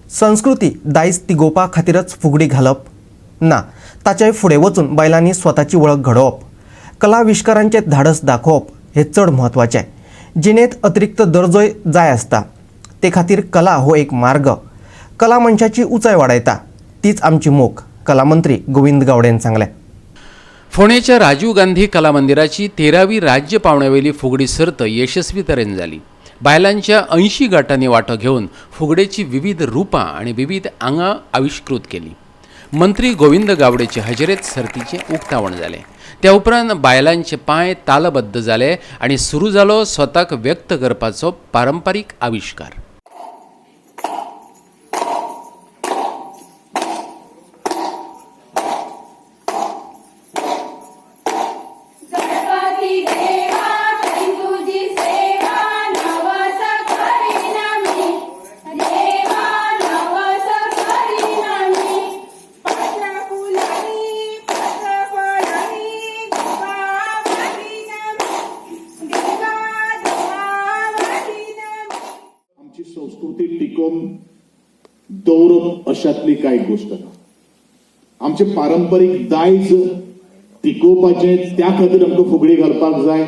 संस्कृती दायज तिगोवपा खातीरच फुगडी घालप ना, ताचे फुडें वचून बायलांनी स्वताची वळख घडोवप, कलाविष्कारांचें धाडस दाखोवप हें चड म्हत्वाचें। जिणेंत अतिरिक्त दर्जोय जाय आसता, ते खातीर कला हो एक मार्ग। कला मनशाची उंचाय वाडयता, तीच आमची मोख, कलामंत्री गोविंद गावडेन सांगलें। फोंडेच्या राजीव गांधी कला मंदिराची 13वी राज्य पावण्यावेली फुगडी सर्त यशस्वी तरेन जाली। बायलांच्या 80 गटांनी वांटो घेवन फुगडेची विविध रूपां आणि विविध आंगां आविष्कृत केली। मंत्री गोविंद गावडेचे हजेरेंत सर्तीचें उक्तावण जालें। त्या उपरांत बायलांचे पांय तालबद्ध जाले आणि सुरू जालो स्वताक व्यक्त करपाचो पारंपारीक आविष्कार। संस्कृती टिकवून दवरप अशातली कांय गोष्ट ना। आमचे पारंपरीक दायज टिकोवपाचे त्या खातीर आमकां फुगडी घालपाक जाय,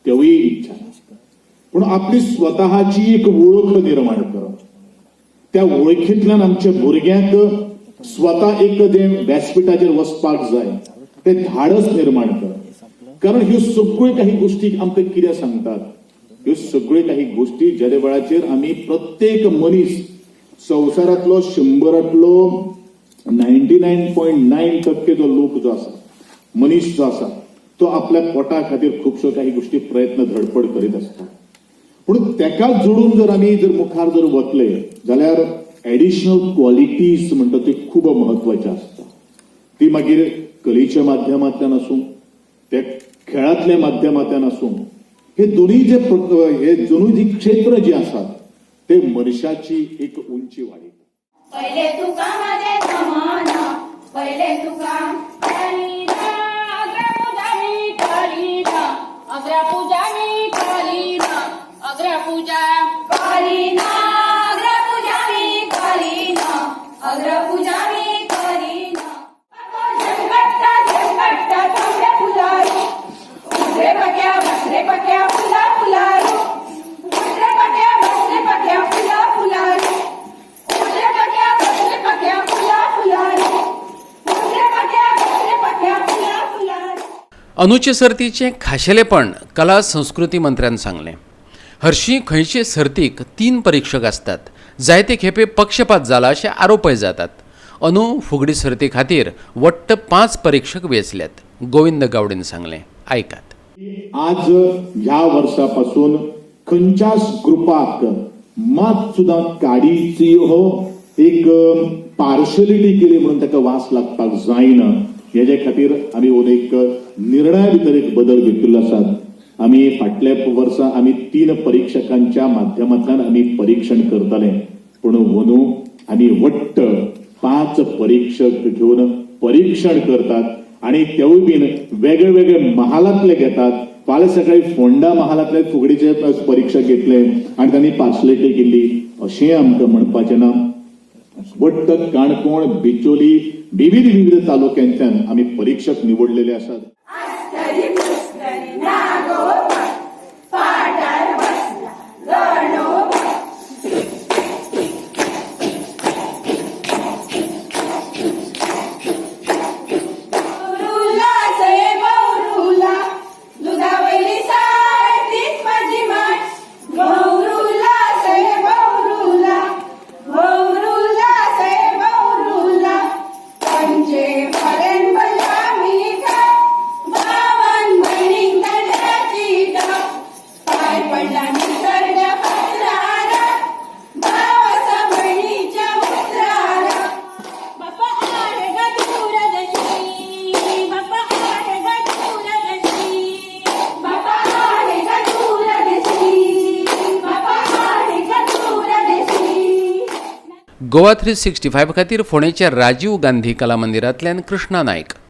तेवूय इच्छा ना। पूण आपली स्वताची एक वळख निर्माण करप, त्या वळखींतल्यान आमच्या भुरग्यांक स्वता एक जे व्यासपीठाचेर वचपाक जाय ते धाडस निर्माण करप। कारण ह्यो सगळ्यो काही गोष्टी आमकां कितें सांगतात, ह्यो सगळ्यो काही गोष्टी ज्या वेळाचेर आमी प्रत्येक मनीस संवसारांतलो 100रांतलो 99.9% जो लोक जो आसा, मनीस जो आसा, तो आपल्या पोटा खातीर खुबश्यो काही गोष्टी प्रयत्न धडपड करीत आसता। पूण तेका जोडून जर आमी मुखार वतले जाल्यार एडिशनल क्वॉलिटीज म्हणटा ती खूब म्हत्वाची आसता। ती मागीर कलेच्या माध्यमांतल्यान आसूं, ते खेळांतल्या माध्यमांतल्यान आसूं, हे दोन्ही जी क्षेत्र जी आसात ते मनशाची एक उंची वाडयता। पहिले तुका माझे जमाना, पहिले तुका करीना, अग्रपूजा मी करीना, अग्रपूजा मी करीना, अग्रपूजा करीना, अग्रपूजा मी करीना, अग्रपूजा मी करीना। झंगट्टा झंगट्टा तांबड्या फुलारू, उजरे पक्या फुला फुलारू, उजरे पक्या फुला फुलारू, उजरे पक्या फुला फुलारू, उजरे पक्या फुला फुलारू। अंदूचे सर्तीचें खाशेलेपण कला संस्कृती मंत्र्यान सांगलें। हरशीं खंयचे सर्तीक 3 परीक्षक आसतात, जायते खेपे पक्षपात जाला अशे आरोपय जातात। अंदू फुगडी सर्ती खातीर वट्ट 5 परीक्षक वेंचल्यात। गोविंद गावडेन सांगलें, आयकात। आज ह्या वर्सापासून खंयच्याच ग्रुपाक मात सुद्दां काडीची हो एक पार्शलिटी केली म्हणून ताका वास लागपाक जायना, हेजे खातीर आमी एक निर्णया भितर एक बदल घेतिल्लो आसात। आमी फाटल्या वर्सा आमी 3 परीक्षकांच्या माध्यमांतल्यान आमी परीक्षण करतले, पूण अंदू आमी वट्ट 5 परीक्षक घेवन परीक्षण करतात आणि तेवूय बीन वेगळे वेगळे महालांतले घेतात। फाल्यां सकाळी फोंडा महालांतले फुगडीचे परीक्षक घेतले आणि तांणी पार्शलिटी केल्ली अशें आमकां म्हणपाचें ना। वट्ट काणकोण, बिचोली, विविध तालुक्यांतल्यान आमी परीक्षक निवडलेले आसात। गोवा 365 खातीर फोंडेच्या राजीव गांधी कला मंदिरांतल्यान कृष्णा नायक।